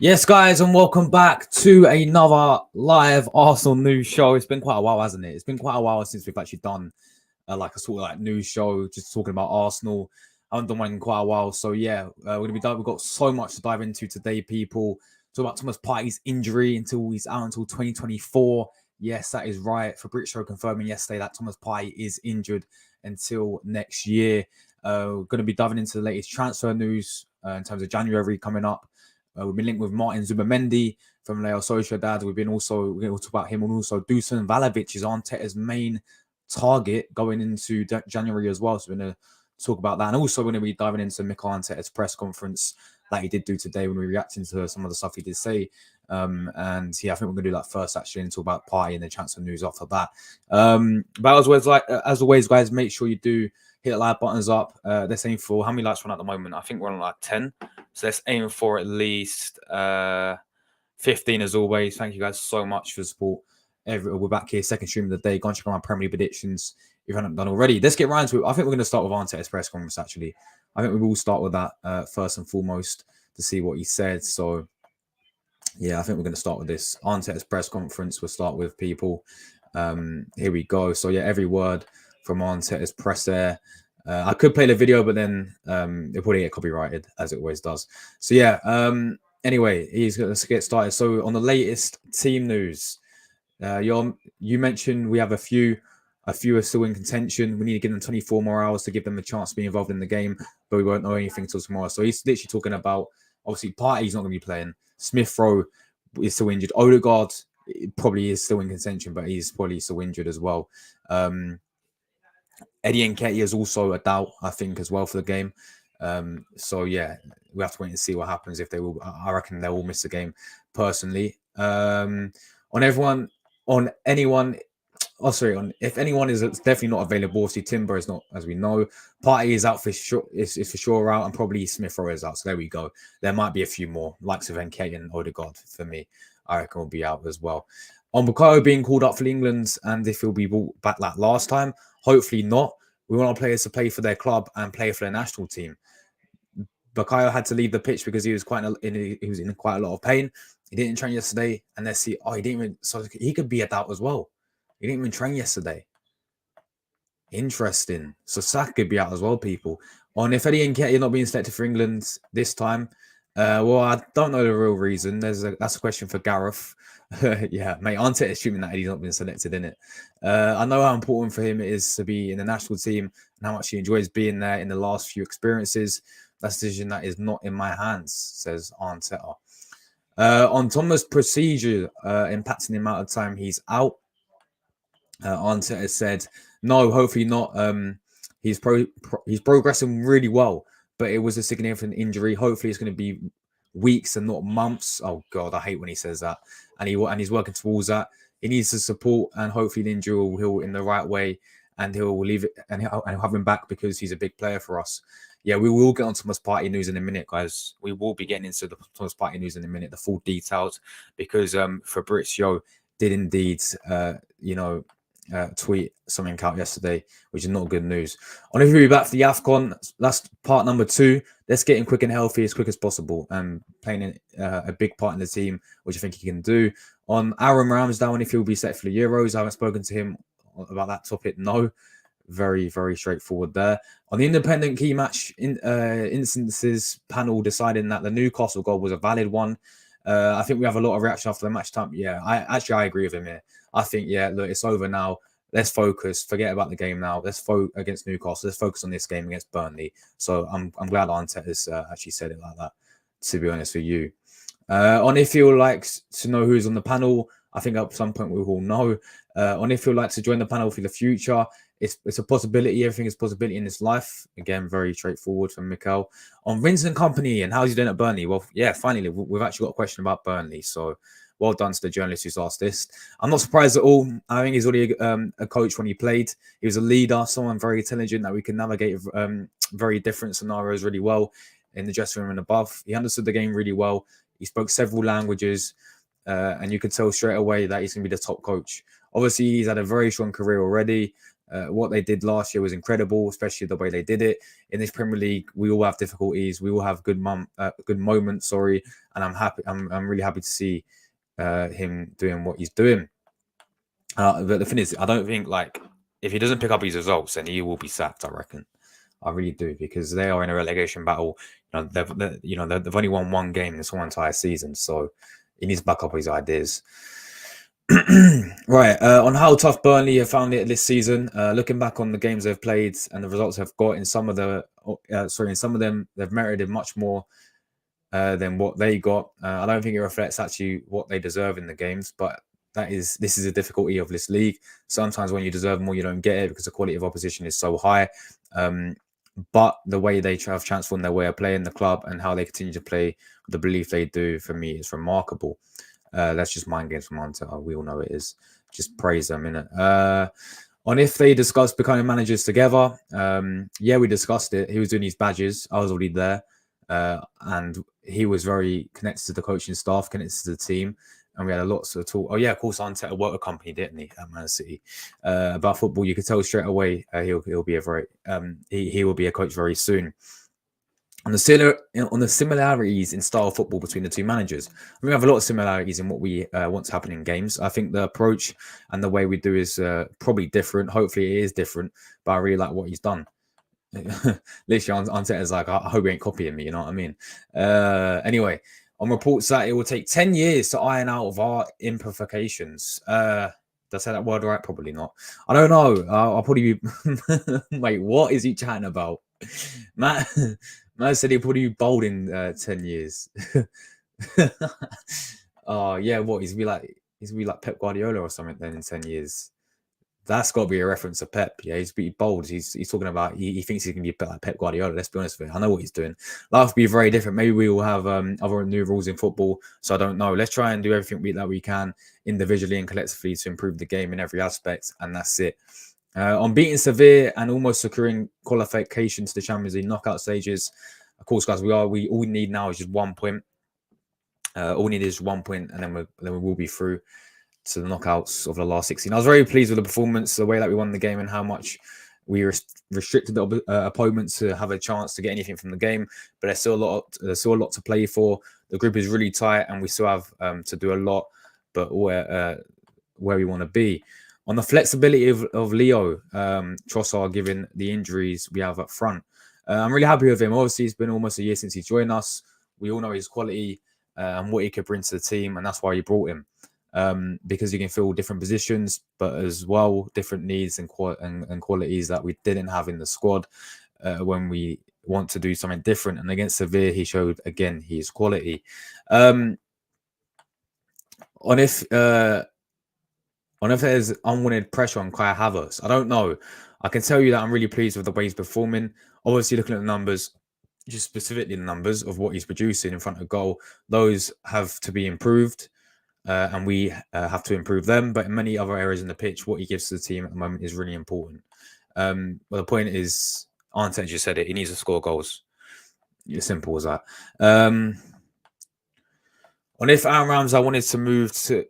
Yes, guys, and welcome back to another live Arsenal news show. It's been quite a while, hasn't it? It's been quite a while since we've actually done like a sort of like news show, just talking about Arsenal. I haven't done one in quite a while, so yeah, we're gonna be done. We've got so much to dive into today, people. Talk about Thomas Partey's injury until he's out until 2024. Yes, that is right. Fabrizio confirming yesterday that Thomas Partey is injured until next year. We're going to be diving into the latest transfer news in terms of January coming up. We've been linked with Martin Zubamendi from Real Sociedad. We're going to talk about him, and also Dusan Vlahovic is Arteta's main target going into January as well. So we're going to talk about that, and also we're going to be diving into Mikel Arteta's press conference that he did do today when we were reacting to some of the stuff he did say. And yeah, I think we're going to do that first actually, and talk about Partey and the transfer news after that. But as always, guys, make sure you do hit the like buttons up. Let's aim for how many likes we're on at the moment. I think we're on like 10. So let's aim for at least 15 as always. Thank you guys so much for the support. We're back here, second stream of the day. Go and check out my Premier League predictions if you haven't done already. Let's get right into it. I think we're going to start with Arteta's press conference, actually. I think we will start with that first and foremost to see what he said. So, yeah, I think we're going to start with this. Arteta's press conference, we'll start with people. Here we go. So, yeah, every word from Arteta's press there. I could play the video, but then it'll probably get copyrighted, as it always does. So, yeah, anyway, let's get started. So, on the latest team news, you mentioned we have a few are still in contention. We need to give them 24 more hours to give them a chance to be involved in the game, but we won't know anything until tomorrow. So, he's literally talking about, obviously, Partey's not going to be playing. Smith Rowe is still injured. Odegaard probably is still in contention, but he's probably still injured as well. Eddie Nketiah is also a doubt, I think, as well for the game. So yeah, we have to wait and see what happens if they will. I reckon they'll all miss the game personally. If anyone is definitely not available, obviously Timber is not, as we know. Partey is out for sure, is for sure out, and probably Smith Rowe is out. So there we go. There might be a few more, likes of Nketiah and Odegaard for me. I reckon will be out as well. On Bukayo being called up for England, and if he'll be brought back like last time, hopefully not. We want our players to play for their club and play for their national team. Bukayo had to leave the pitch because he was in quite a lot of pain. He didn't train yesterday, and let's see. Oh, he didn't even. So he could be a doubt as well. He didn't even train yesterday. Interesting. So Saka could be out as well, people. On if Eddie Nketiah not being selected for England this time, well, I don't know the real reason. That's a question for Gareth. Yeah, mate, Arteta assuming that Eddie's not been selected in it. I know how important for him it is to be in the national team and how much he enjoys being there in the last few experiences. That's a decision that is not in my hands, says Arteta. On Thomas' procedure impacting the amount of time he's out, Arteta said, no, hopefully not. He's progressing really well, but it was a significant injury. Hopefully it's going to be weeks and not months. Oh God, I hate when he says that. And he's working towards that. He needs the support, and hopefully the injury will heal in the right way, and he'll leave it and he'll have him back because he's a big player for us. Yeah, we will get on Thomas Partey news in a minute, guys. We will be getting into the Thomas Partey news in a minute, the full details, because Fabrizio did indeed, tweet something out yesterday, which is not good news. On if we'll be back for the AFCON, that's part number 2. Let's get him quick and healthy as quick as possible, and playing a big part in the team, which I think he can do. On Aaron Ramsdale, if he'll be set for the Euros, I haven't spoken to him about that topic. No, very, very straightforward there. On the independent key match instances panel deciding that the Newcastle goal was a valid one. I think we have a lot of reaction after the match time. Yeah, I agree with him here. I think, yeah, look, it's over now. Let's focus. Forget about the game now. Let's focus against Newcastle. Let's focus on this game against Burnley. So I'm glad Arteta has actually said it like that, to be honest with you. On if you would like to know who's on the panel, I think at some point we will know. On if you'd like to join the panel for the future, it's a possibility. Everything is a possibility in this life. Again, very straightforward from Mikel. On Vincent Company and how's he doing at Burnley? Well, yeah, finally, we've actually got a question about Burnley. So well done to the journalist who's asked this. I'm not surprised at all. I think he's already a coach when he played. He was a leader, someone very intelligent that we can navigate very different scenarios really well in the dressing room and above. He understood the game really well. He spoke several languages, and you could tell straight away that he's going to be the top coach. Obviously, he's had a very strong career already. What they did last year was incredible, especially the way they did it. In this Premier League, we all have difficulties. We all have good moments. Sorry, and I'm happy. I'm really happy to see him doing what he's doing. But the thing is, I don't think like if he doesn't pick up his results, then he will be sacked. I reckon. I really do, because they are in a relegation battle. They've only won one game this whole entire season, so he needs to back up his ideas. Right, on how tough Burnley have found it this season. Looking back on the games they've played and the results they've got, in some of them they've merited much more than what they got. I don't think it reflects actually what they deserve in the games, but this is a difficulty of this league. Sometimes when you deserve more, you don't get it because the quality of opposition is so high. But the way they have transformed their way of playing the club and how they continue to play with the belief they do, for me, is remarkable. That's just mind games from Arteta. We all know it is. Just praise them, innit? On if they discussed becoming managers together, yeah, we discussed it. He was doing his badges. I was already there. And he was very connected to the coaching staff, connected to the team. And we had a lot to talk. Oh, yeah, of course, Arteta worked a company, didn't he, at Man City? About football, you could tell straight away he'll be he will be a coach very soon. On the similarities in style of football between the two managers, we have a lot of similarities in what we want to happen in games. I think the approach and the way we do is probably different. Hopefully, it is different, but I really like what he's done. Literally, Arteta's like, I hope he ain't copying me. You know what I mean? Anyway, on reports that it will take 10 years to iron out of our imperfections. Did I say that word right? Probably not. I don't know. I'll probably be... Wait, what is he chatting about? Matt said he'll probably be bold in 10 years. Oh, yeah, what? He's gonna be like Pep Guardiola or something then in 10 years. That's got to be a reference to Pep. Yeah, he's pretty bold. He's talking about he thinks he can be like Pep Guardiola. Let's be honest with you. I know what he's doing. Life will be very different. Maybe we will have other new rules in football. So I don't know. Let's try and do everything that we can individually and collectively to improve the game in every aspect. And that's it. On beating Sevilla and almost securing qualification to the Champions League knockout stages. Of course, guys, all we need now is just 1 point. All we need is 1 point, and then we will be through to the knockouts of the last 16. I was very pleased with the performance, the way that we won the game, and how much we restricted the opponents to have a chance to get anything from the game. But there's still a lot to play for. The group is really tight, and we still have to do a lot, but where we want to be. On the flexibility of Leo Trossard, given the injuries we have up front, I'm really happy with him. Obviously, it's been almost a year since he joined us. We all know his quality and what he could bring to the team, and that's why you brought him. Because you can fill different positions, but as well different needs and qualities that we didn't have in the squad when we want to do something different. And against Sevilla, he showed again his quality. On if there's unwanted pressure on Kai Havertz, I don't know. I can tell you that I'm really pleased with the way he's performing. Obviously, looking at the numbers, just specifically the numbers of what he's producing in front of goal, those have to be improved. And we have to improve them. But in many other areas in the pitch, what he gives to the team at the moment is really important. Well, the point is, Arteta just said it, he needs to score goals. It's simple as that. On if Aaron Ramsey wanted to move to...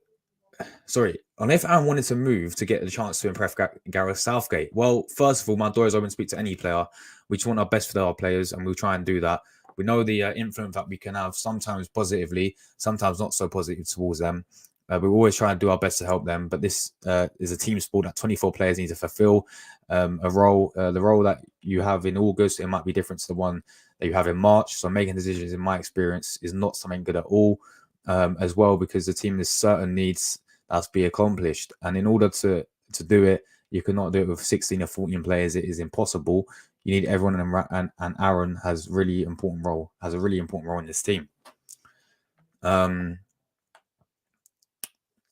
on if Aaron wanted to move to get the chance to impress Gareth Southgate. Well, first of all, my door is open to speak to any player. We just want our best for our players, and we'll try and do that. We know the influence that we can have, sometimes positively, sometimes not so positive towards them. We always try and do our best to help them. But this is a team sport that 24 players need to fulfill a role. The role that you have in August, it might be different to the one that you have in March. So making decisions, in my experience, is not something good at all as well, because the team has certain needs that's be accomplished. And in order to do it, you cannot do it with 16 or 14 players. It is impossible. You need everyone, and Aaron has a really important role in this team. I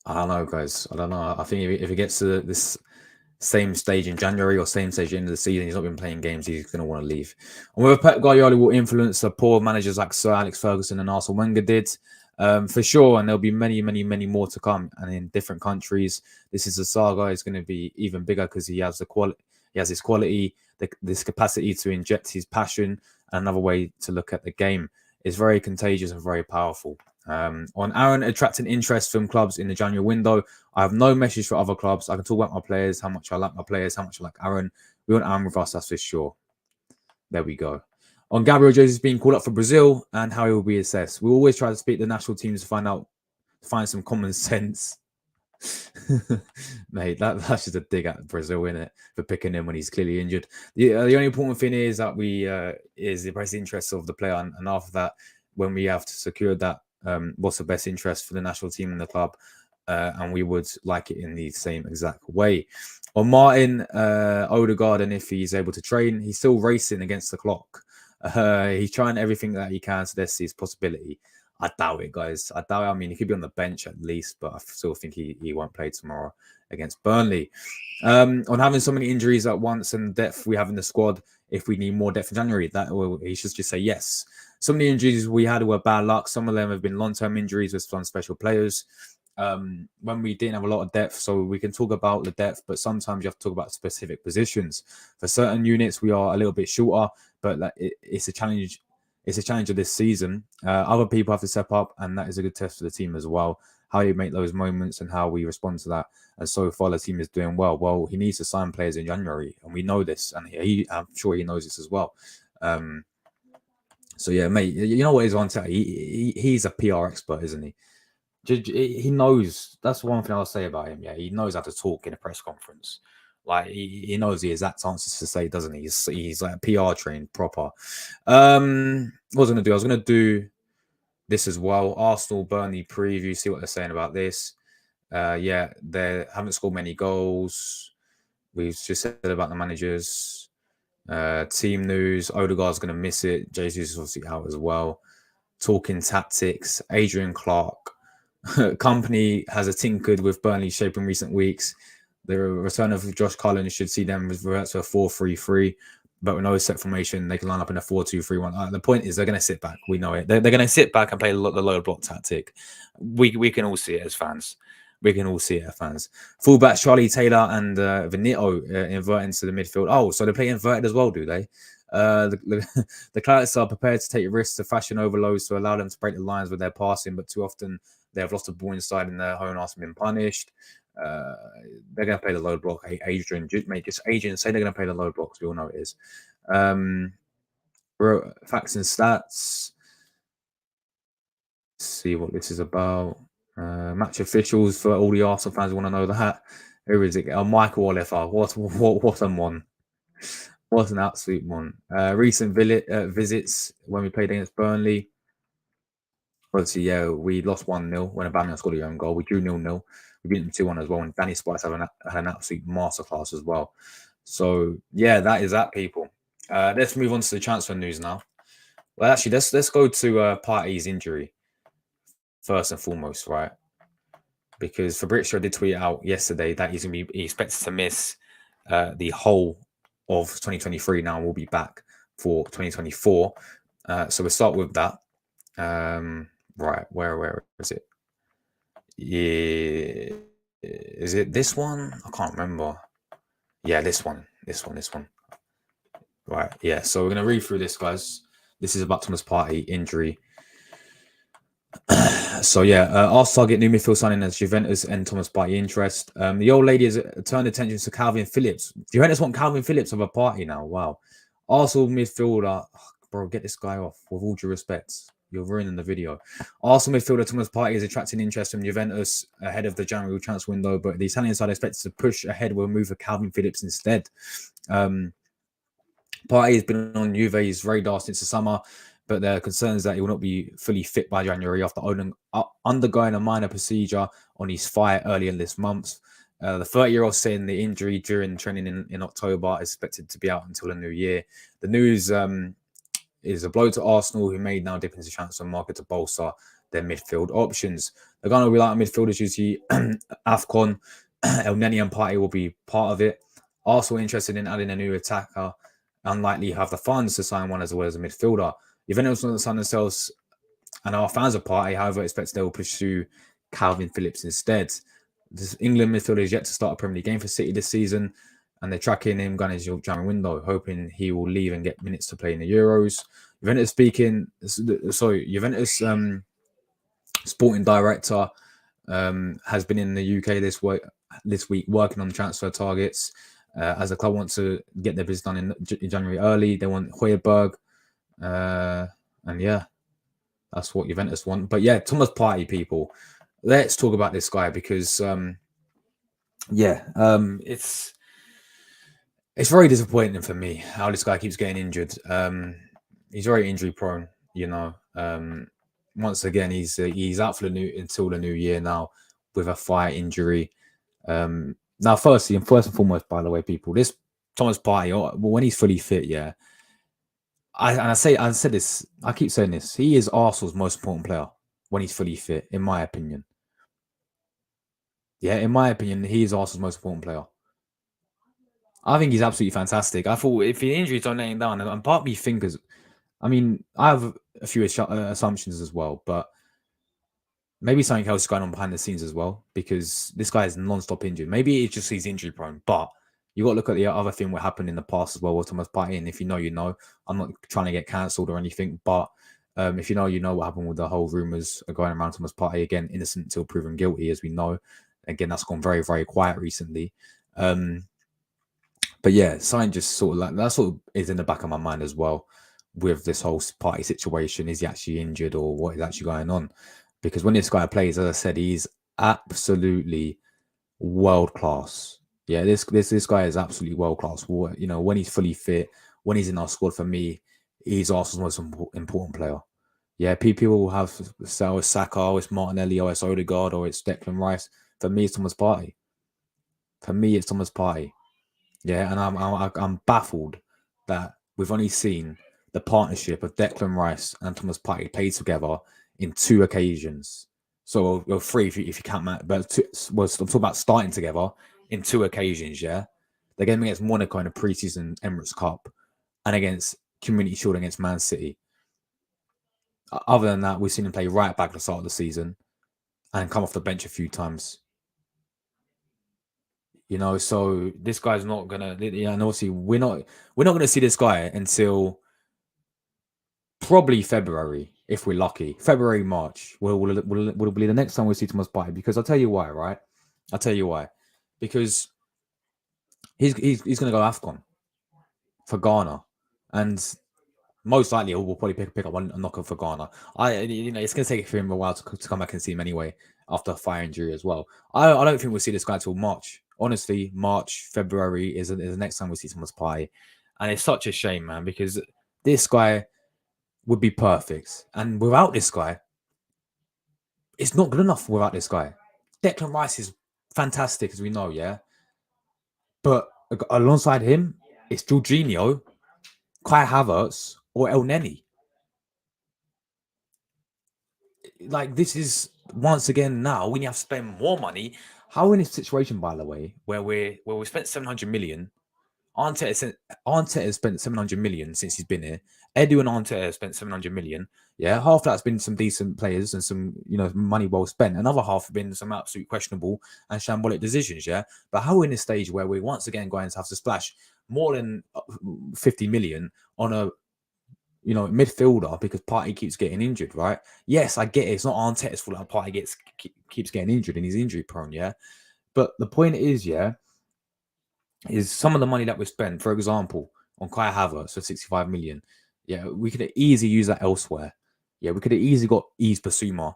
don't know, guys. I don't know. I think if he gets to this same stage in January or same stage at the end of the season, he's not been playing games, he's going to want to leave. And whether Pep Guardiola will influence the poor managers like Sir Alex Ferguson and Arsene Wenger did, for sure, and there'll be many, many, many more to come, and in different countries. This is a saga. It's going to be even bigger because he has the quality. He has his quality, this capacity to inject his passion, and another way to look at the game. It's very contagious and very powerful. On Aaron attracting interest from clubs in the January window, I have no message for other clubs. I can talk about my players, how much I like my players, how much I like Aaron. We want Aaron with us, that's for sure. There we go. On Gabriel Jesus being called up for Brazil and how he will be assessed. We always try to speak to the national teams to find some common sense. Mate, that's just a dig at Brazil, isn't it? For picking him when he's clearly injured. The only important thing is that we is the best interest of the player, and after that, when we have to secure that, what's the best interest for the national team and the club, and we would like it in the same exact way. On Martin Odegaard, and if he's able to train, he's still racing against the clock. He's trying everything that he can to test his possibility. I doubt it, guys. I doubt it. I mean, he could be on the bench at least, but I still think he won't play tomorrow against Burnley. On having so many injuries at once and depth we have in the squad, if we need more depth in January, he should just say yes. Some of the injuries we had were bad luck. Some of them have been long-term injuries with some special players. When we didn't have a lot of depth, so we can talk about the depth, but sometimes you have to talk about specific positions. For certain units, we are a little bit shorter, but it's a challenge. It's a challenge of this season. Other people have to step up, and that is a good test for the team as well. How you make those moments and how we respond to that. And so far, the team is doing well. Well, he needs to sign players in January, and we know this, and I'm sure he knows this as well. So yeah, mate, you know what he's on to? He's a PR expert, isn't he? He knows. That's one thing I'll say about him. Yeah, he knows how to talk in a press conference. Like he knows the exact answers to say, doesn't he? He's like PR trained proper. What was I gonna do? I was gonna do this as well. Arsenal Burnley preview. See what they're saying about this. Yeah, they haven't scored many goals. We've just said about the managers. Team news. Odegaard's gonna miss it. Jesus is obviously out as well. Talking tactics. Adrian Clark. Company has a tinkered with Burnley shape in recent weeks. The return of Josh Cullen should see them revert to a 4-3-3, but with no set formation, they can line up in a 4-2-3-1. The point is they're going to sit back. We know it. They're going to sit back and play the low block tactic. We can all see it as fans. We can all see it as fans. Fullbacks Charlie Taylor and Benito inverting to the midfield. Oh, so they play inverted as well, do they? The Clarets are prepared to take risks to fashion overloads to allow them to break the lines with their passing, but too often they have lost the ball inside and their own arse been punished. They're going to play the low block. Adrian, mate, just Adrian say they're going to play the low blocks. We all know it is. Facts and stats. Let's see what this is about. Match officials for all the Arsenal fans who want to know that. Who is it? Michael Oliver. What a one. What an absolute one. Recent visits when we played against Burnley. Obviously, yeah, we lost 1-0 when Aubameyang scored a own goal. We drew 0-0. We beat them 2-1 as well. And Danny Spice had an absolute masterclass as well. So, yeah, that is that, people. Let's move on to the transfer news now. Well, actually, let's go to Partey's injury first and foremost, right? Because Fabrizio did tweet out yesterday that he expects to miss the whole of 2023 now. We'll be back for 2024. So we'll start with that. Right, where is it? Yeah, is it this one? I can't remember. Yeah, this one. Right, yeah. So we're gonna read through this, guys. This is about Thomas Partey injury. So yeah, Arsenal target new midfield signing as Juventus and Thomas Partey interest. The old lady has turned attention to Calvin Phillips. Juventus want Calvin Phillips over Partey now. Wow. Arsenal midfielder, bro, get this guy off. With all due respect, you're ruining the video. Arsenal midfielder Thomas Partey is attracting interest from Juventus ahead of the January transfer window, but the Italian side expects to push ahead with a move for Calvin Phillips instead. Partey has been on Juve's radar since the summer, but there are concerns that he will not be fully fit by January after undergoing a minor procedure on his thigh earlier this month. The 30-year-old saying the injury during training in October is expected to be out until the new year. The news is a blow to Arsenal, who may now dip into the transfer market to bolster their midfield options. They're going to rely on midfielders due to AFCON. El Neni and Partey will be part of it. Arsenal interested in adding a new attacker, unlikely have the funds to sign one as well as a midfielder. Juventus want to sign themselves and are fans of Partey, however, expect they will pursue Calvin Phillips instead. This England midfielder is yet to start a Premier League game for City this season, and they're tracking him going into the January window, hoping he will leave and get minutes to play in the Euros. Juventus sporting director, has been in the UK this week working on transfer targets. As the club wants to get their business done in January early, they want Højbjerg, and yeah, that's what Juventus want. But yeah, Thomas Partey, people, let's talk about this guy because it's very disappointing for me how this guy keeps getting injured. He's very injury prone, you know. Once again, he's out for until the new year now with a thigh injury. Now, first and foremost, by the way, people, this Thomas Partey, when he's fully fit, yeah. I said this, I keep saying this. He is Arsenal's most important player when he's fully fit, in my opinion. Yeah, in my opinion, he is Arsenal's most important player. I think he's absolutely fantastic. I thought if the injuries don't let him down, and part of me thinks, I mean, I have a few assumptions as well, but maybe something else is going on behind the scenes as well, because this guy is non-stop injured. Maybe it's just he's injury prone, but you got to look at the other thing what happened in the past as well with Thomas Partey. And if you know, you know. I'm not trying to get cancelled or anything, but if you know, you know what happened with the whole rumours going around Thomas Partey. Again, innocent until proven guilty, as we know. Again, that's gone very, very quiet recently. But yeah, something just sort of like that sort of is in the back of my mind as well with this whole Partey situation. Is he actually injured or what is actually going on? Because when this guy plays, as I said, he's absolutely world class. Yeah, this guy is absolutely world class. You know, when he's fully fit, when he's in our squad, for me, he's Arsenal's most important player. Yeah, people will have say it's Saka, or it's Martinelli, or it's Odegaard, or it's Declan Rice. For me, it's Thomas Partey. Yeah, and I'm baffled that we've only seen the partnership of Declan Rice and Thomas Partey play together in 2 occasions. So, well, 3 if you count that, but I'm talking about starting together in 2 occasions. Yeah, the game against Monaco in the preseason Emirates Cup, and against Community Shield against Man City. Other than that, we've seen him play right back at the start of the season and come off the bench a few times. You know, so this guy's not gonna. Yeah, and obviously we're not gonna see this guy until probably February, if we're lucky. February, March will be the next time we see Thomas Partey. Because I'll tell you why, right? I'll tell you why. Because he's gonna go AFCON for Ghana, and most likely we'll probably pick up one knocker for Ghana. It's gonna take for him a while to come back and see him anyway after a thigh injury as well. I don't think we'll see this guy till March. Honestly, March, February is the next time we see Thomas Partey, and it's such a shame, man, because this guy would be perfect, and without this guy, it's not good enough. Without this guy, Declan Rice is fantastic, as we know, yeah, but alongside him, it's Jorginho, Kai Havertz, or El Neni. Like, this is once again now we have to spend more money. How are we in this situation, by the way, where we spent 700 million? Arteta has spent 700 million since he's been here. Edu and Arteta have spent 700 million. Yeah, half that's been some decent players and some, you know, money well spent. Another half have been some absolute questionable and shambolic decisions. Yeah, but how are we in a stage where we're once again going to have to splash more than 50 million on a, you know, midfielder because Partey keeps getting injured, right? Yes, I get it. It's not Arteta's fault that Partey keeps getting injured and he's injury prone, yeah. But the point is, yeah, is some of the money that we spent, for example, on Kai Havertz for 65 million. Yeah, we could have easily used that elsewhere. Yeah, we could have easily got Yves Bissouma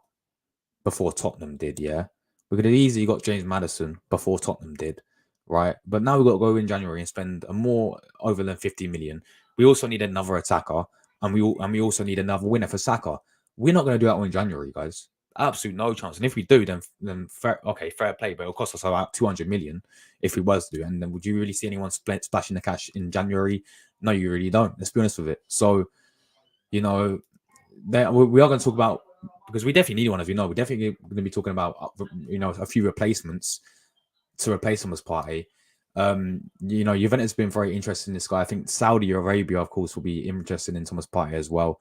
before Tottenham did, yeah. We could have easily got James Maddison before Tottenham did, right? But now we've got to go in January and spend a more over than 50 million. We also need another attacker, and we also need another winner for Saka. We're not going to do that in January, guys. Absolute no chance. And if we do, then fair play, but it'll cost us about 200 million if we was to do. And then would you really see anyone splashing the cash in January? No, you really don't. Let's be honest with it. So, you know, we are going to talk about, because we definitely need one, as we know. We're definitely going to be talking about, you know, a few replacements to replace Thomas Partey. You know, Juventus has been very interested in this guy. I think Saudi Arabia, of course, will be interested in Thomas Partey as well.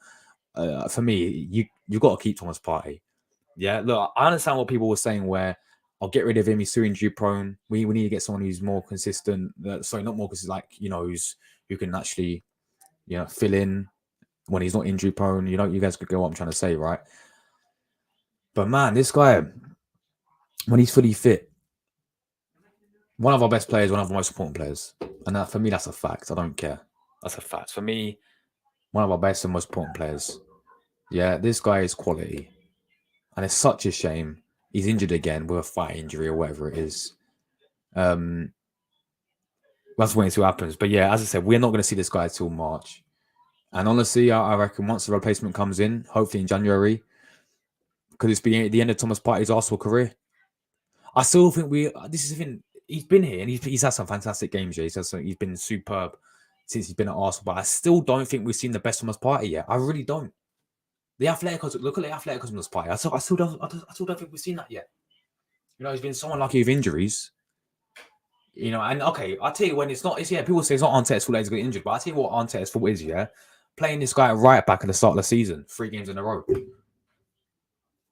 For me, you've got to keep Thomas Partey. Yeah, look, I understand what people were saying where I'll get rid of him. He's too injury prone. We need to get someone who's more consistent. Sorry, not more consistent, like, you know, who can actually, you know, fill in when he's not injury prone. You know, you guys could get what I'm trying to say, right? But man, this guy, when he's fully fit, one of our best players, one of our most important players. And that, for me, that's a fact. I don't care. That's a fact. For me, one of our best and most important players. Yeah, this guy is quality. And it's such a shame he's injured again with a thigh injury or whatever it is. That's waiting to see what happens. But yeah, as I said, we're not going to see this guy till March. And honestly, I reckon once the replacement comes in, hopefully in January, because it's been the end of Thomas Partey's Arsenal career. I still think this is the thing. He's been here and he's had some fantastic games. Yeah, he's been superb since he's been at Arsenal. But I still don't think we've seen the best Thomas Partey yet. I really don't. The Athletics, look at the Athletics Thomas Partey. I still don't think we've seen that yet. You know, he's been so unlucky with injuries. You know, and okay, I'll tell you when it's people say it's not Arteta's fault that he's got injured, but I'll tell you what Arteta's fault is, yeah? Playing this guy at right back at the start of the season, 3 games in a row. Playing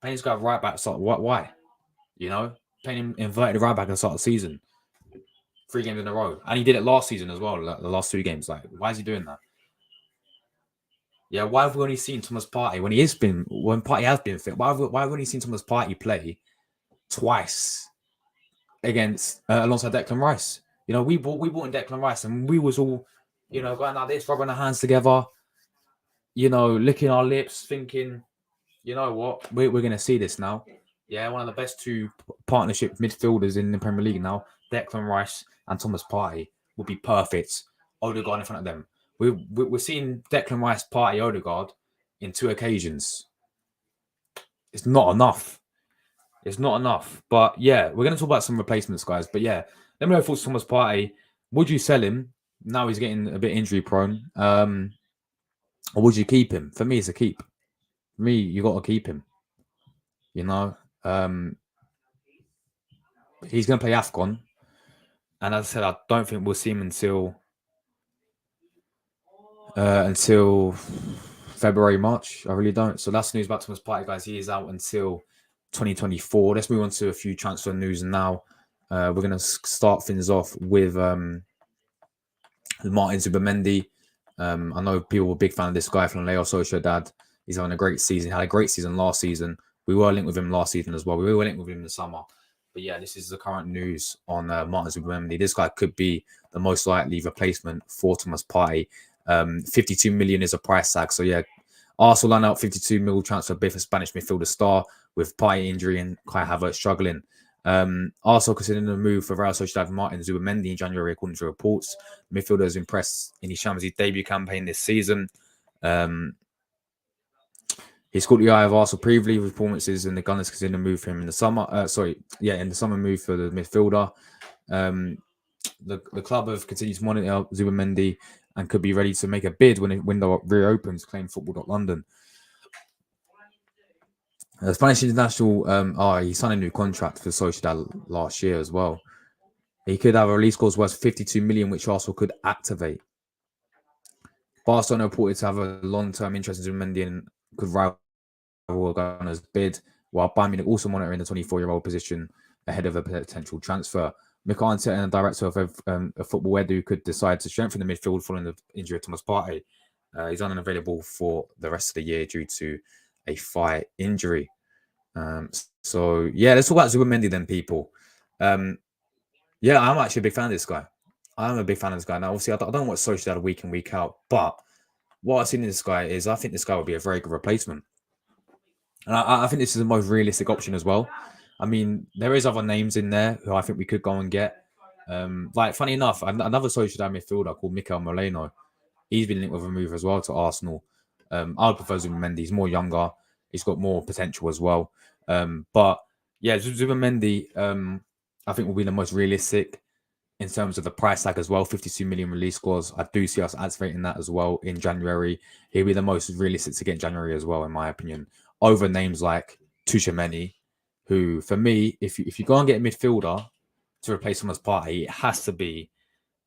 this guy at right back, why? You know? Playing him inverted right back at the start of the season. 3 games in a row. And he did it last season as well, like the last 2 games. Like, why is he doing that? Yeah, why have we only seen Thomas Partey when Partey has been fit? Why have we only seen Thomas Partey play twice against alongside Declan Rice? You know, we bought in Declan Rice and we was all, you know, going like this, rubbing our hands together, you know, licking our lips, thinking, you know what, we're going to see this now. Yeah, one of the best 2 partnership midfielders in the Premier League now, Declan Rice and Thomas Partey, would be perfect. Odegaard in front of them. We're seeing Declan Rice, Partey, Odegaard in 2 occasions. It's not enough. It's not enough. But yeah, we're going to talk about some replacements, guys. But yeah, let me know for Thomas Partey. Would you sell him? Now he's getting a bit injury prone. Or would you keep him? For me, it's a keep. For me, you got to keep him. You know, he's going to play AFCON. And as I said, I don't think we'll see him until February, March. I really don't. So that's news about Thomas Partey, guys. He is out until 2024. Let's move on to a few transfer news now. We're going to start things off with Martin Zubimendi. I know people were a big fan of this guy from Real Sociedad. He's having a great season. He had a great season last season. We were linked with him last season as well. We were linked with him in the summer. But yeah, this is the current news on Martin Zubimendi. This guy could be the most likely replacement for Thomas Partey. 52 million is a price tag. So yeah, Arsenal line out 52 mil transfer bid for Spanish midfielder star with Partey injury and Kai Havertz struggling. Arsenal considering the move for Real Sociedad Martin Zubimendi in January, according to reports. The midfielder is impressed in his Champions League debut campaign this season. He's caught the eye of Arsenal previously with performances, and the Gunners consider the move for him in the summer. In the summer move for the midfielder. The club have continued to monitor Zubimendi and could be ready to make a bid when the window reopens, claimed Football.London. The Spanish international, he signed a new contract for Sociedad last year as well. He could have a release clause worth 52 million, which Arsenal could activate. Barcelona reported to have a long-term interest in Zubimendi and could rival Gunners' bid, while Bayern Munich also monitoring the 24-year-old position ahead of a potential transfer. Mikel Arteta and the director of Football Edu could decide to strengthen the midfield following the injury of Thomas Partey. He's unavailable for the rest of the year due to a thigh injury. So yeah, let's talk about Zubimendi then, people. Yeah, I'm actually a big fan of this guy. I'm a big fan of this guy. Now, obviously, I don't watch Sociedad week in, week out, but what I've seen in this guy is I think this guy will be a very good replacement. And I think this is the most realistic option as well. I mean, there is other names in there who I think we could go and get. Like, funny enough, another Sociedad midfielder called Mikel Moreno, he's been linked with a move as well to Arsenal. I would prefer Zubimendi. He's more younger. He's got more potential as well. But yeah, Zubimendi, I think will be the most realistic in terms of the price tag as well. 52 million release clause. I do see us activating that as well in January. He'll be the most realistic to get in January as well, in my opinion, over names like Tchouaméni, who, for me, if you go and get a midfielder to replace Thomas Partey, it has to be,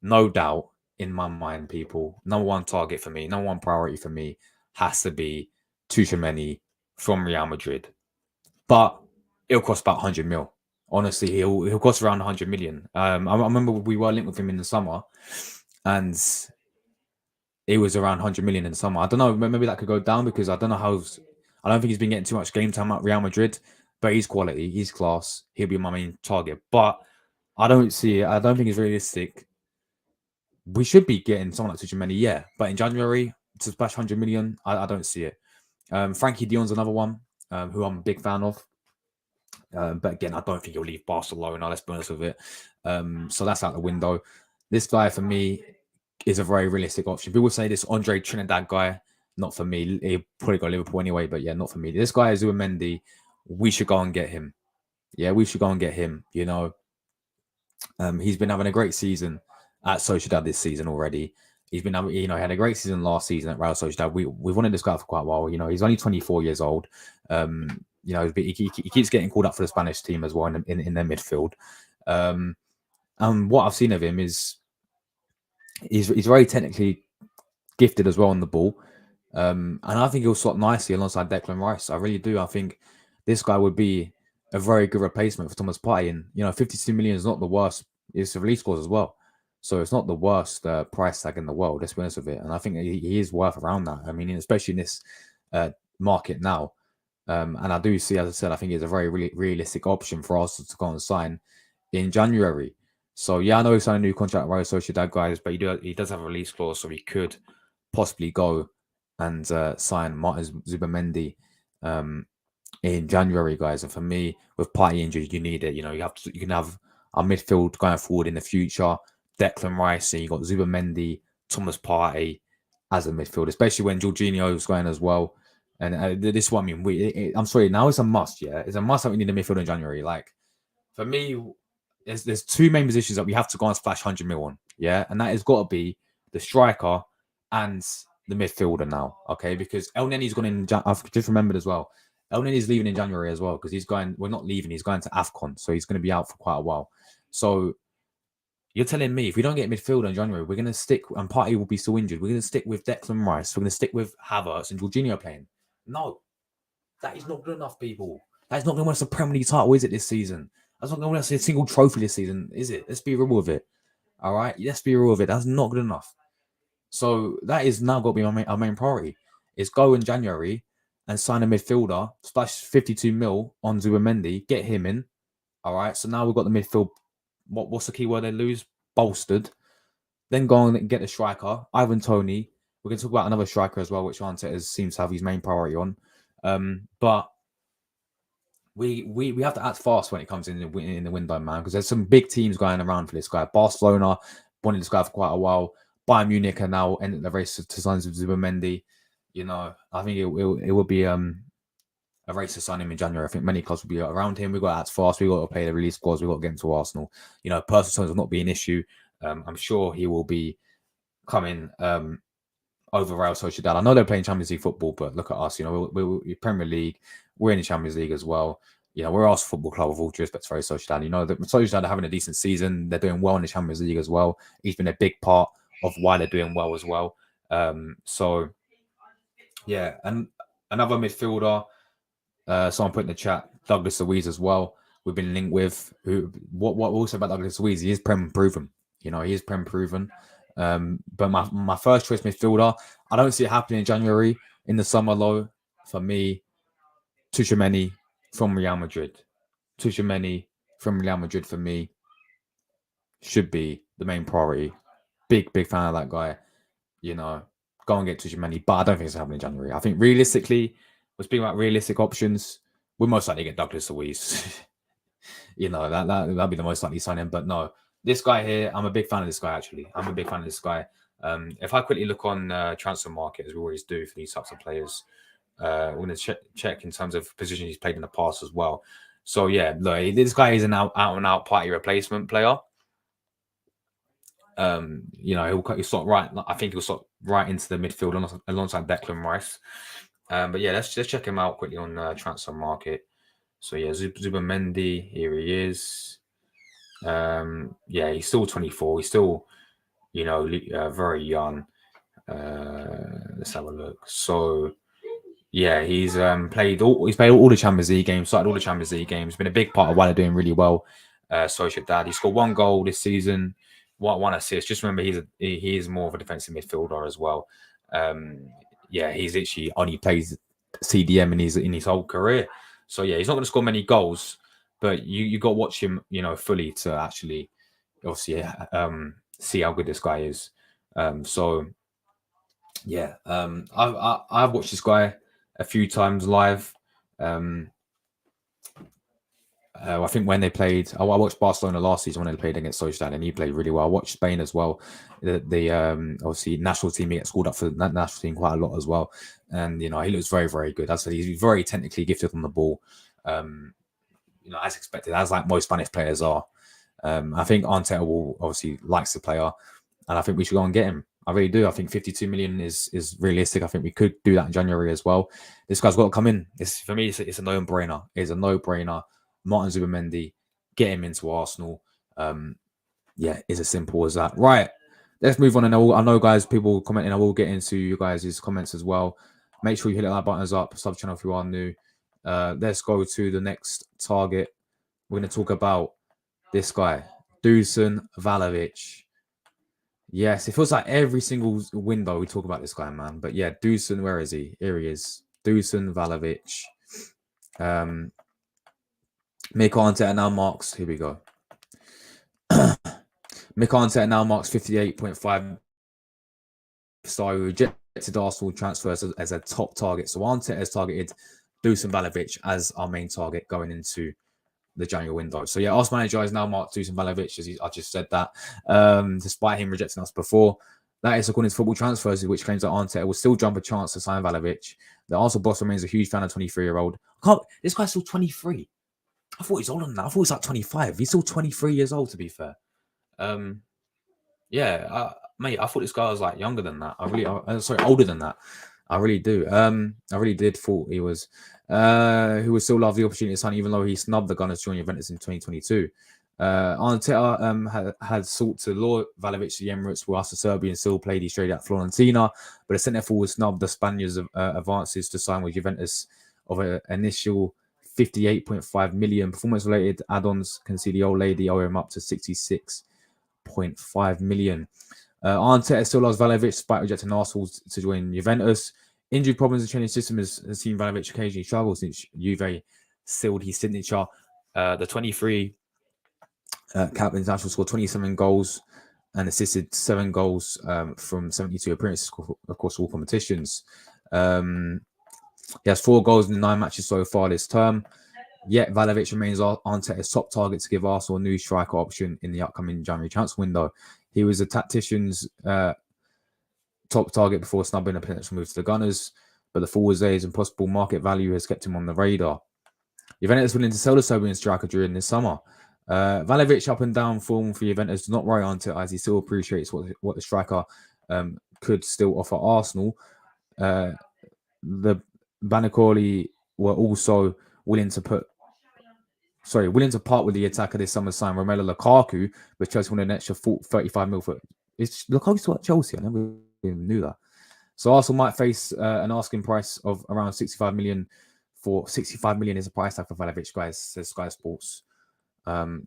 no doubt, in my mind, people, number one target for me, number one priority for me has to be Tchouaméni from Real Madrid. But it'll cost about 100 mil. Honestly, he'll cost around 100 million. I remember we were linked with him in the summer, and it was around 100 million in the summer. I don't know, maybe that could go down because I don't know I don't think he's been getting too much game time at Real Madrid. but he's quality, he's class. He'll be my main target. But I don't see it. I don't think it's realistic. We should be getting someone like Tuchemani, yeah. But in January, to splash 100 million, I don't see it. Frankie Dion's another one, who I'm a big fan of. But again, I don't think he'll leave Barcelona. Let's be honest with it. So that's out the window. This guy for me is a very realistic option. People say this Andre Trinidad guy, not for me. He'll probably go Liverpool anyway, but yeah, not for me. This guy is Zubimendi. We should go and get him. Yeah, we should go and get him. You know, he's been having a great season at Sociedad this season already. He's been, you know, he had a great season last season at Real Sociedad. We've wanted this guy for quite a while. You know, he's only 24 years old. You know, he keeps getting called up for the Spanish team as well in their midfield. And what I've seen of him is he's very technically gifted as well on the ball. And I think he'll slot nicely alongside Declan Rice. I really do. I think this guy would be a very good replacement for Thomas Partey. And, you know, 52 million is not the worst. It's the release clause as well. So it's not the worst price tag in the world, let's be honest with it. And I think he is worth around that. I mean, especially in this market now. And I do see, as I said, I think it's a very realistic option for us to go and sign in January. So, yeah, I know he's signed a new contract with Real Sociedad, guys, but he does have a release clause, so he could possibly go and sign Martin Zubimendi in January, guys. And for me, with Partey injured, you need it. You know, you can have our midfield going forward in the future. Declan Rice, and you got Zubimendi, Thomas Partey as a midfield, especially when Jorginho's going as well. And this is what I mean. I'm sorry, now it's a must. Yeah, it's a must that we need a midfield in January. Like for me, there's two main positions that we have to go and splash 100 mil on. Yeah, and that has got to be the striker and the midfielder now. Okay, because El Nenny's gone in. I've just remembered as well. El Nenny's leaving in January as well because he's going. We're not leaving. He's going to AFCON, so he's going to be out for quite a while. So you're telling me if we don't get midfield in January, we're going to stick, and Partey will be still injured. We're going to stick with Declan Rice. We're going to stick with Havertz and Jorginho playing. No, that is not good enough, people. That is not going to win us a Premier League title, is it, this season? That's not going to win us a single trophy this season, is it? Let's be real with it. All right? Let's be real with it. That's not good enough. So that is now got to be our main priority. Is go in January and sign a midfielder, splash 52 mil on Zubimendi, get him in. All right? So now we've got the midfield. What's the key word they lose? Bolstered. Then go on and get the striker, Ivan Toney. We're going to talk about another striker as well, which Arteta seems to have his main priority on. But we have to act fast when it comes in the window, man, because there's some big teams going around for this guy. Barcelona wanted this guy for quite a while. Bayern Munich are now ending the race to sign Zubimendi. You know, I think it will be a race to sign him in January. I think many clubs will be around him. We've got to act fast. We've got to pay the release clause. We've got to get into Arsenal. You know, personal terms will not be an issue. I'm sure he will be coming over Real Sociedad. I know they're playing Champions League football, but look at us. You know, we're Premier League. We're in the Champions League as well. You know, we're Arsenal Football Club with all due respect to Real Sociedad. You know, the Sociedad are having a decent season. They're doing well in the Champions League as well. He's been a big part of why they're doing well as well. So, yeah, and another midfielder, someone put in the chat, Douglas Luiz as well. We've been linked with. What we'll say about Douglas Luiz, he is Prem proven. You know, he is Prem proven. But my first choice midfielder, I don't see it happening in January. In the summer, though, for me, Tuchemani from Real Madrid. Tuchemani from Real Madrid for me should be the main priority. Big fan of that guy. You know, go and get Tuchemani, but I don't think it's happening in January. I think realistically, we're speaking about realistic options. We'll most likely get Douglas Luiz. You know, that'll be the most likely signing. But no, this guy here, I'm a big fan of this guy, actually. I'm a big fan of this guy. If I quickly look on transfer market, as we always do for these types of players, we're going to check in terms of positions he's played in the past as well. So, yeah, look, this guy is an out-and-out Partey replacement player. You know, he'll sort right. I think he'll sort right into the midfield alongside Declan Rice. But yeah, let's check him out quickly on transfer market. So yeah, Zubimendi, here he is. Yeah, he's still 24. He's still, you know, very young. Let's have a look. So yeah, he's played all the Champions League games, started all the Champions League games. Been a big part of why they're doing really well. Sociedad. He scored 1 goal this season, 1 assist. Just remember, he is more of a defensive midfielder as well. Yeah, he's actually only plays CDM in his whole career. So yeah, he's not going to score many goals, but you got to watch him, fully to actually obviously see how good this guy is. So yeah, I've watched this guy a few times live. I think when they played, I watched Barcelona last season when they played against Sociedad, and he played really well. I watched Spain as well. The obviously national team, he gets called up for the national team quite a lot as well, and he looks very, very good. As I said, he's very technically gifted on the ball, as expected, as like most Spanish players are. I think Arteta will obviously likes the player, and I think we should go and get him. I really do. I think 52 million is realistic. I think we could do that in January as well. This guy's got to come in. For me, it's a no-brainer. It's a no-brainer. Martin Zubimendi, get him into Arsenal. It's as simple as that. Right, let's move on. And I know, guys, people commenting. I will get into you guys' comments as well. Make sure you hit the like buttons up, sub channel if you are new. Let's go to the next target. We're going to talk about this guy, Dusan Vlahovic. Yes, it feels like every single window we talk about this guy, man. But yeah, Dusan, where is he? Here he is. Dusan Vlahovic. Mikel Arteta now marks. Here we go. Mikel Arteta now marks 58.5. So rejected Arsenal transfers as a top target. So Arteta has targeted Dusan Vlahovic as our main target going into the January window. So yeah, Arsenal manager has now marked Dusan Vlahovic, as I just said that, despite him rejecting us before. That is according to Football Transfers, which claims that Arteta will still jump a chance to sign Vlahovic. The Arsenal boss remains a huge fan of 23-year-old. This guy's still 23. I thought he's older than that. I thought he's like 25. He's still 23 years old, to be fair. Mate, I thought this guy was like younger than that. Older than that. I really do. I really did thought he was. Who would still love the opportunity to sign, even though he snubbed the Gunners to join Juventus in 2022. Arteta had sought to lure Vlahovic to the Emirates, whilst the Serbian still played straight at Fiorentina, but the centre forward snubbed the Spaniards' advances to sign with Juventus of an initial 58.5 million. Performance-related add-ons can see the old lady owe him up to 66.5 million. Arteta still loves Vlahovic despite rejecting Arsenal to join Juventus. Injury problems in the training system has seen Vlahovic occasionally struggle since Juve sealed his signature. The 23 captain international scored 27 goals and assisted 7 goals from 72 appearances, of course, all competitions. He has 4 goals in 9 matches so far this term. Yet Vlahovic remains Arteta's top target to give Arsenal a new striker option in the upcoming January transfer window. He was a tactician's top target before snubbing a potential move to the Gunners, but the forward's age and possible market value has kept him on the radar. Juventus is willing to sell the Serbian striker during this summer. Vlahovic up and down form for Juventus does not worry Arteta, as he still appreciates what the striker could still offer Arsenal. The Banacoli were also willing to part with the attacker this summer, sign Romelu Lukaku, but Chelsea wanted an extra 35 mil for. Is Lukaku still at Chelsea? I never even knew that. So Arsenal might face an asking price of around 65 million. For 65 million is a price tag for Vlahovic, guys, says Sky Sports.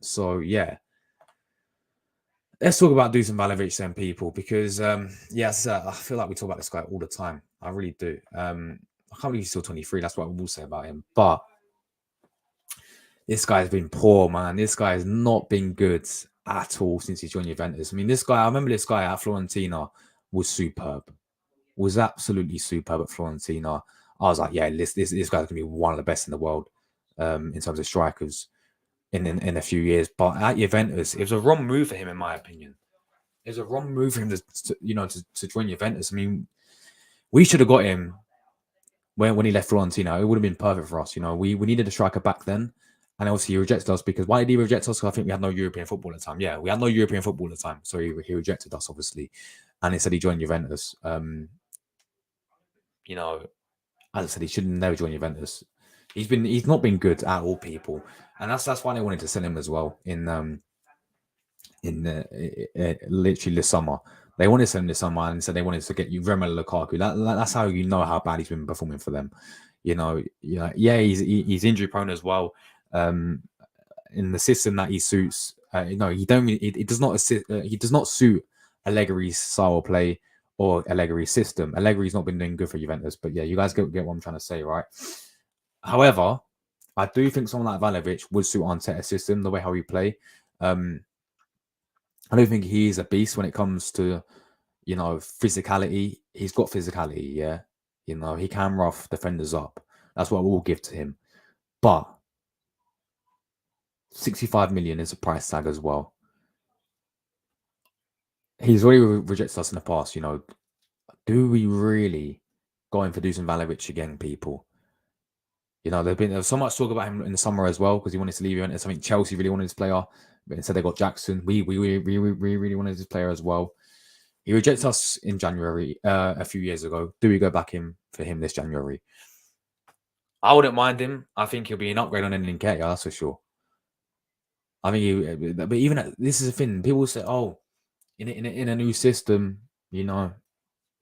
So yeah, let's talk about Dusan Vlahovic then, people, because I feel like we talk about this guy all the time. I really do. I can't believe he's still 23. That's what I will say about him. But this guy's been poor, man. This guy has not been good at all since he joined Juventus. I mean, I remember this guy at Fiorentina was superb. Was absolutely superb at Fiorentina. I was like, yeah, this guy's going to be one of the best in the world in terms of strikers in a few years. But at Juventus, it was a wrong move for him, in my opinion. It was a wrong move for him to join Juventus. I mean, we should have got him when he left Fiorentina. It would have been perfect for us. We needed a striker back then. And obviously he rejected us because why did he reject us? Because I think we had no European football at the time. Yeah, we had no European football at the time. So he rejected us, obviously. And instead he joined Juventus. As I said, he should never join Juventus. He's not been good at all, people. And that's why they wanted to sell him as well in literally this summer. They wanted to sell him this summer and said they wanted to get you Romelu Lukaku. That's how you know how bad he's been performing for them. He's injury prone as well. In the system that he suits, he does not suit Allegri's style of play or Allegri's system. Allegri's not been doing good for Juventus, but yeah, you guys get what I'm trying to say, right? However, I do think someone like Vlahovic would suit Arteta's system, the way how he play. I don't think he is a beast when it comes to, physicality. He's got physicality, yeah. He can rough defenders up. That's what we'll give to him. But 65 million is a price tag as well. He's already rejected us in the past, Do we really go in for Dusan Vlahovic again, people? There's so much talk about him in the summer as well because he wanted to leave Juventus. I think Chelsea really wanted this player, but instead they got Jackson. We really wanted this player as well. He rejects us in January a few years ago. Do we go back in for him this January? I wouldn't mind him. I think he'll be an upgrade on Nketiah, that's for sure. I think but even this is the thing. People say, "Oh, in a new system, he'll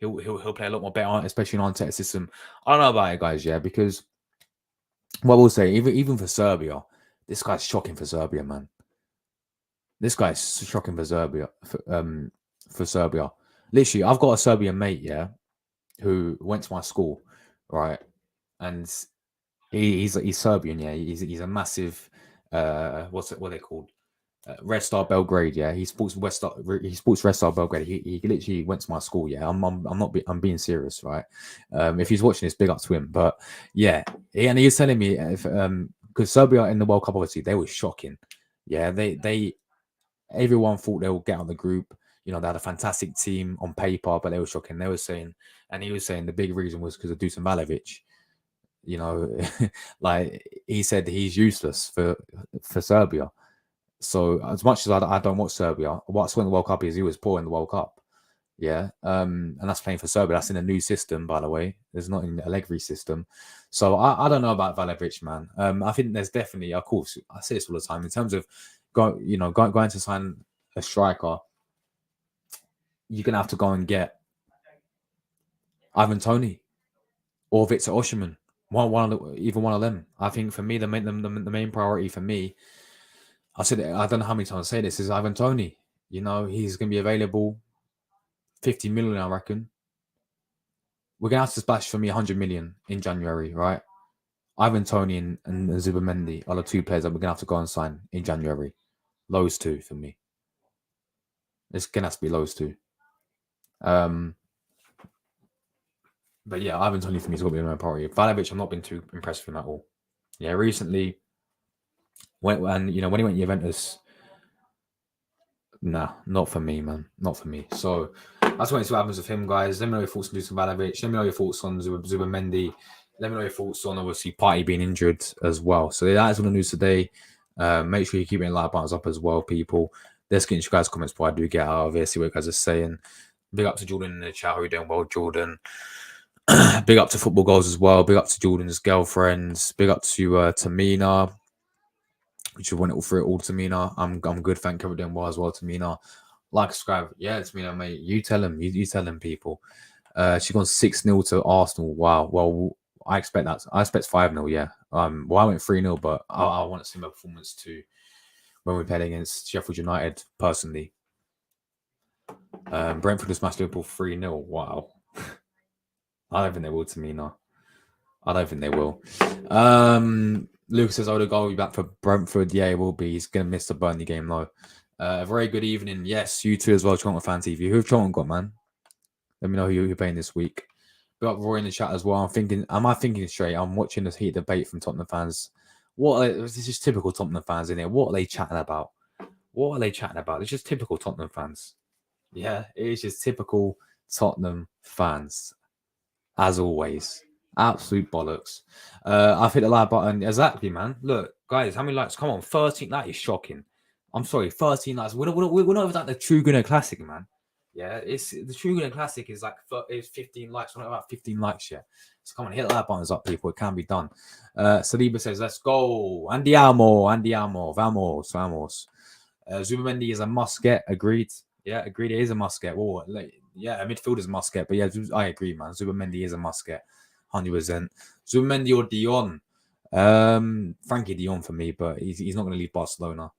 play a lot more better, especially in Arteta's system." I don't know about it, guys. Yeah, because what we'll say, even for Serbia, this guy's shocking for Serbia, man. This guy's shocking for Serbia. For Serbia, literally, I've got a Serbian mate, yeah, who went to my school, right, and he's Serbian, yeah. He's a massive, what are they called? Red Star Belgrade, yeah. He sports Red Star Belgrade. He literally went to my school, yeah. I'm being serious, right? If he's watching this, big up to him. But yeah, and he was telling me because Serbia in the World Cup, obviously they were shocking. Yeah, everyone thought they would get out of the group. They had a fantastic team on paper, but they were shocking. They were saying, and he was saying the big reason was because of Dusan Vlahovic. Like he said, he's useless for Serbia. So as much as I don't watch Serbia, what I saw in the World Cup is he was poor in the World Cup. Yeah. And that's playing for Serbia. That's in a new system, by the way. There's not in the Allegri system. So I don't know about Vlahovic, man. I think there's definitely, of course, I say this all the time, in terms of going to sign a striker, you're gonna have to go and get Ivan Toney or Victor Osimhen. Either one of them. I think for me, the main priority for me, I said it, I don't know how many times I say this, is Ivan Toney. He's going to be available 50 million, I reckon. We're going to have to splash for me 100 million in January, right? Ivan Toney and Zubimendi are the two players that we're going to have to go and sign in January. Those two for me. It's going to have to be those two. But yeah, Ivan Toney for me is going to be my priority. Vlahovic, I've not been too impressed with him at all. Yeah, recently, when he went to Juventus, nah, not for me, man. Not for me. So that's what happens with him, guys. Let me know your thoughts on Dusan Vlahovic. Let me know your thoughts on Zubimendi. Let me know your thoughts on, obviously, Partey being injured as well. So that is all the news today. Make sure you keep your like buttons up as well, people. Let's get into you guys' comments before I do get out of here, see what you guys are saying. Big up to Jordan in the chat. How are you doing? Well, Jordan. Big up to Football Goals as well. Big up to Jordan's girlfriends. Big up to Tamina, which you went all through it all, Tamina. I'm good. Thank you for doing well as well, Tamina. Like, subscribe. Yeah, Tamina, mate. You tell them. You tell them, people. She's gone 6-0 to Arsenal. Wow. Well, I expect that. I expect 5-0. Yeah. Well, I went 3-0, but I want to see my performance too when we played against Sheffield United. Personally, Brentford has smashed Liverpool 3-0. Wow. I don't think they will, Tamina. I don't think they will. Lucas says, Odegaard will be back for Brentford. Yeah, he will be. He's going to miss the Burnley game, though. A very good evening. Yes, you too as well, Charlton Fan TV. Who have Charlton got, man? Let me know who you're playing this week. Got Roy in the chat as well. Am I thinking straight? I'm watching this heat debate from Tottenham fans. This is just typical Tottenham fans, isn't it? What are they chatting about? It's just typical Tottenham fans. Yeah, it is just typical Tottenham fans. As always. Absolute bollocks. I've hit the like button. Exactly, man. Look, guys, how many likes? Come on, 13. That is shocking. I'm sorry, 13 likes. We're not even at the True Gunner Classic, man. Yeah, it's the True Gunner Classic is like 15 likes. We're not about 15 likes yet. So come on, hit the like buttons up, people. It can be done. Saliba says, let's go. Andiamo. Vamos. Zubimendi is a must get. Agreed. Yeah, agreed. It is a must get. Well, yeah, a midfield is a must get. But yeah, I agree, man. Zubimendi is a must get. 100%. Zubimendi or Dion. Frankie Dion for me, but he's not going to leave Barcelona.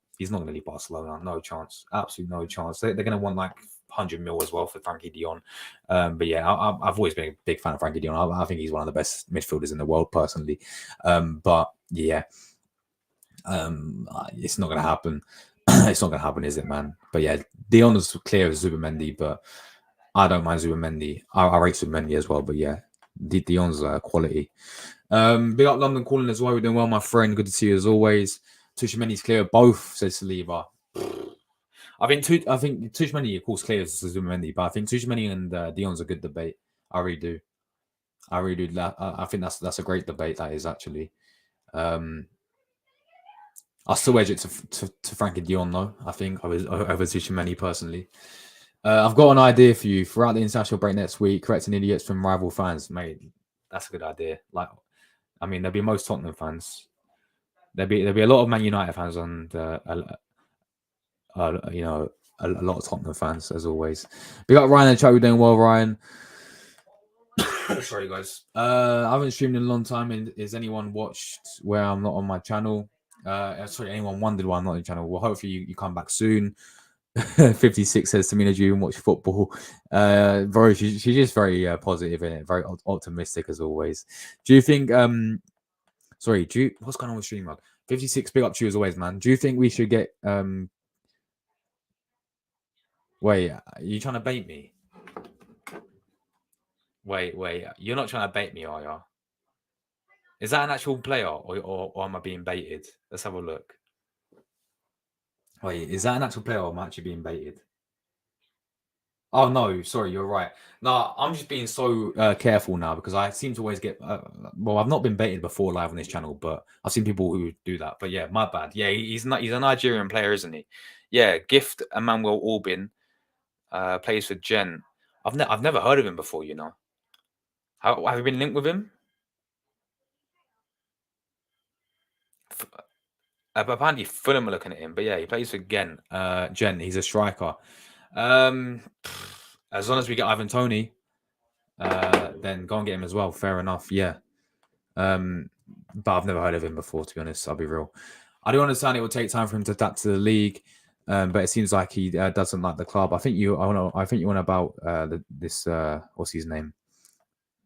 No chance. Absolutely no chance. They're going to want like 100 mil as well for Frankie Dion. But yeah, I've always been a big fan of Frankie Dion. I think he's one of the best midfielders in the world, personally. But yeah, it's not gonna happen. It's not gonna happen, is it, man? But yeah, Dion is clear as Zubimendi, but I don't mind Zubimendi. I rate Zubimendi as well, but yeah, Dion's quality. Big up London calling as well. We're doing well, my friend. Good to see you as always. Tushimeni's clear. Both, says Saliba. I think Tushimeni, of course, clear as Zubimendi, but I think Tushimeni and Dion's a good debate. I really do. I really do. I think that's a great debate. That is actually. I'll still edge it to Frankie Dion though. I think over Tushimeni personally. I've got an idea for you throughout the international break next week. Correcting idiots from rival fans, mate. That's a good idea. Like, I mean, there'll be most Tottenham fans. There'll be a lot of Man United fans and you know, a lot of Tottenham fans as always. Big up Ryan and chat. We're doing well, Ryan. Sorry, guys. I haven't streamed in a long time. And has anyone watched where I'm not on my channel? Sorry, anyone wondered why I'm not on the channel? Well, hopefully you come back soon. 56 says Tamina, do you even watch football? Bro, she's just very positive and very optimistic as always. Do you think sorry, what's going on with StreamYard? 56, big up to you as always, man. Do you think we should get wait, are you trying to bait me? Wait, you're not trying to bait me, are you? Is that an actual player or am I being baited? Let's have a look. Wait, is that an actual player or am I actually being baited? Oh no, sorry, you're right. No, I'm just being so careful now because I seem to always get. Well, I've not been baited before live on this channel, but I've seen people who do that. But yeah, my bad. Yeah, he's not. He's a Nigerian player, isn't he? Yeah, Gift Emmanuel Albin plays for Gen. I've never heard of him before. You know, have you been linked with him? Apparently, Fulham are looking at him, but yeah, he plays for Gen. He's a striker. As long as we get Ivan Toney, then go and get him as well. Fair enough. Yeah. But I've never heard of him before, to be honest. I'll be real. I do understand it will take time for him to adapt to the league, but it seems like he doesn't like the club. I think you want about this what's his name,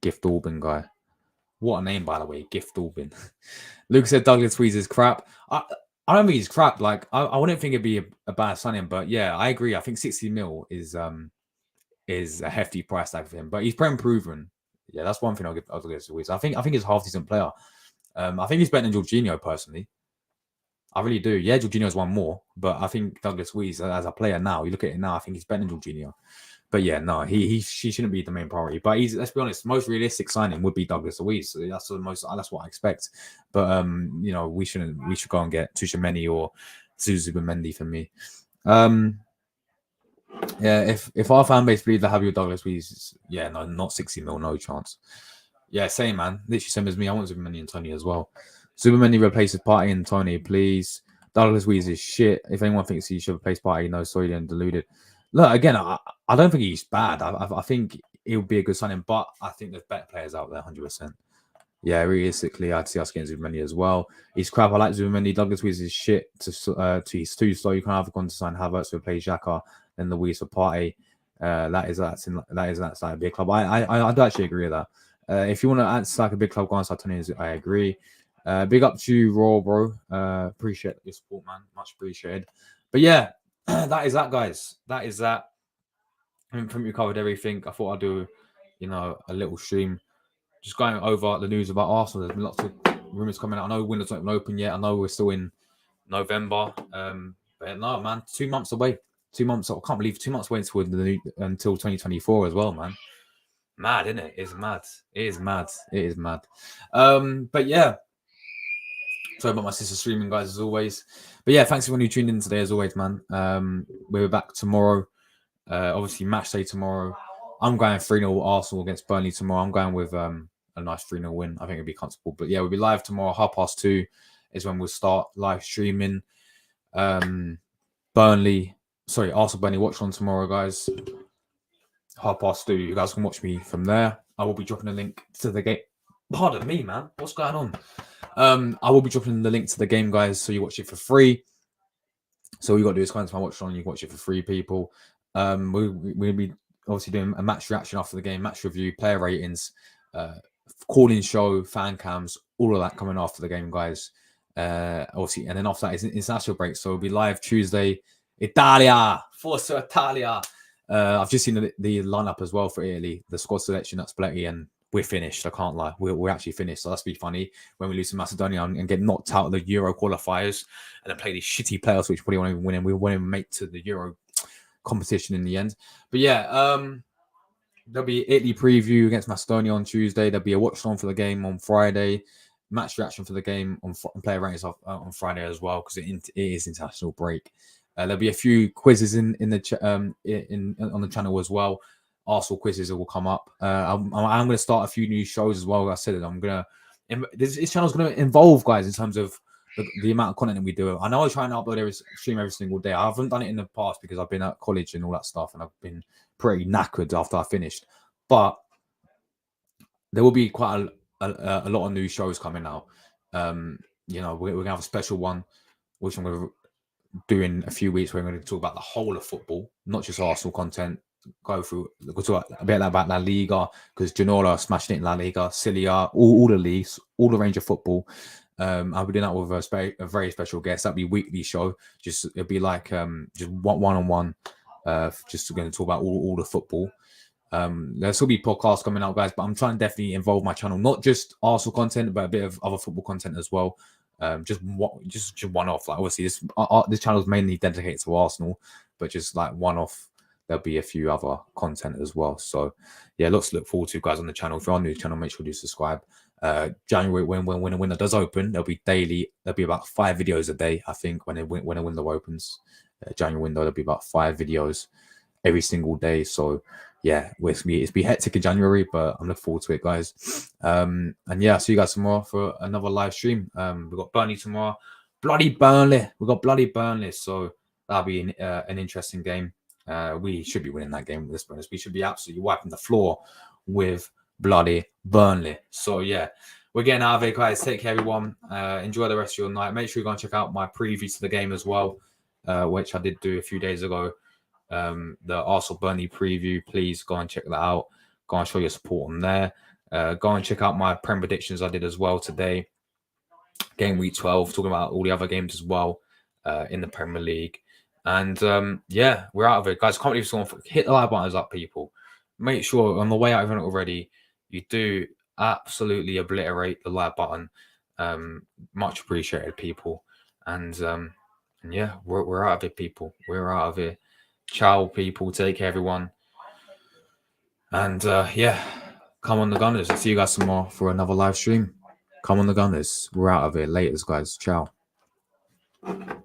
Gift Albin guy. What a name, by the way, Gift Albin. Luke said Douglas Luiz is crap. I don't think he's crap. Like I wouldn't think it'd be a bad signing, but yeah, I agree. I think 60 mil is a hefty price tag for him, but he's proven. Yeah, that's one thing I'll give Luiz. I think he's a half decent player. I think he's better than Jorginho personally. I really do. Yeah, Jorginho's won more, but I think Douglas Luiz as a player now, you look at it now, I think he's better than Jorginho. But yeah, no, she shouldn't be the main priority. But let's be honest, most realistic signing would be Douglas Luiz. So that's what I expect. But you know, we should go and get Tushimeni or Zubimendi for me. Yeah, if our fan base believe that Javier Douglas Luiz, yeah, no, not 60 mil, no chance. Yeah, same man. Literally same as me. I want Zubimendi and Tony as well. Zubimendi replaces Partey and Tony, please. Douglas Luiz is shit. If anyone thinks he should replace Partey, no, sorry, then deluded. Look, again, I don't think he's bad. I think it would be a good signing, but I think there's better players out there, 100%. Yeah, realistically, I'd see us getting Zubimendi as well. He's crap. I like Zubimendi. Douglas Luiz is shit. He's too slow. You can't have gone to sign Havertz to replace Xhaka, then Luiz for Partey. That's like a big club. I do actually agree with that. If you want to add like a big club, go on Tony. I agree. Big up to you, Raw, bro. Appreciate your support, man. Much appreciated. But yeah, that is that, guys. That is that. I think we covered everything. I thought I'd do, a little stream. Just going over the news about Arsenal. There's been lots of rumours coming out. I know windows not even open yet. I know we're still in November. But no, man, 2 months away. 2 months. I can't believe 2 months away until 2024 as well, man. Mad, isn't it? It's mad. It is mad. It is mad. But yeah. Sorry about my sister streaming, guys, as always. But yeah, thanks everyone who tuned in today, as always, man. We're back tomorrow. Obviously, match day tomorrow. I'm going 3-0 Arsenal against Burnley tomorrow. I'm going with a nice 3-0 win. I think it'll be comfortable. But yeah, we'll be live tomorrow. 2:30 is when we'll start live streaming. Arsenal Burnley watch on tomorrow, guys. 2:30. You guys can watch me from there. I will be dropping a link to the game. Pardon me, man. What's going on? I will be dropping the link to the game, guys, so you watch it for free. So all you got to do is go into my watch on. You can watch it for free, people. We'll be obviously doing a match reaction after the game, match review, player ratings, calling show, fan cams, all of that coming after the game, guys. Obviously, and then after that is international break, so it'll be live Tuesday. Italia, Forza Italia. I've just seen the lineup as well for Italy, the squad selection. That's Spalletti, and we're finished. I can't lie, we're actually finished. So that's be funny when we lose to Macedonia and get knocked out of the Euro qualifiers, and then play these shitty playoffs, which probably won't even win, and we won't even make to the Euro competition in the end. But yeah, there'll be Italy preview against Macedonia on Tuesday. There'll be a watch on for the game on Friday. Match reaction for the game on player rankings on Friday as well, because it is international break. There'll be a few quizzes in the on the channel as well. Arsenal quizzes will come up. I'm going to start a few new shows as well. Like I said this channel's going to evolve, guys, in terms of the amount of content that we do. I know I try and upload stream every single day. I haven't done it in the past because I've been at college and all that stuff, and I've been pretty knackered after I finished. But there will be quite a lot of new shows coming out. You know, we're gonna have a special one, which I'm gonna do in a few weeks. Where we're going to talk about the whole of football, not just Arsenal content. We'll talk a bit about La Liga, because Ginola smashing it in La Liga, Cilia, all the leagues, all the range of football. I'll be doing that with a very special guest. That'll be a weekly show. It'll be like just one-on-one. Just going to talk about all the football. There'll still be podcasts coming out, guys, but I'm trying to definitely involve my channel, not just Arsenal content, but a bit of other football content as well. Just one off. Like, obviously, this channel is mainly dedicated to Arsenal, but just like one off, there'll be a few other content as well. So yeah, lots to look forward to, guys, on the channel. If you're on the channel, make sure you subscribe. January, when the window does open, there'll be daily. There'll be about 5 videos a day, I think, when a window opens. January window, there'll be about 5 videos every single day. So yeah, it's be hectic in January, but I'm looking forward to it, guys. And yeah, I'll see you guys tomorrow for another live stream. We've got Burnley tomorrow. Bloody Burnley. We've got bloody Burnley. So that'll be an interesting game. We should be winning that game with this bonus. We should be absolutely wiping the floor with bloody Burnley. So yeah, we're getting out of it, guys. Take care, everyone. Enjoy the rest of your night. Make sure you go and check out my preview to the game as well, which I did do a few days ago. The Arsenal Burnley preview. Please go and check that out. Go and show your support on there. Go and check out my Prem predictions I did as well today. Game week 12, talking about all the other games as well in the Premier League. And yeah, we're out of it, guys. Can't believe someone hit the like buttons up, people. Make sure on the way out, if you're not already, you do absolutely obliterate the like button. Much appreciated, people. And yeah, we're out of it, people. We're out of it. Ciao, people. Take care, everyone. And yeah, come on the Gunners. I'll see you guys tomorrow for another live stream. Come on the Gunners. We're out of it. Laters, guys. Ciao.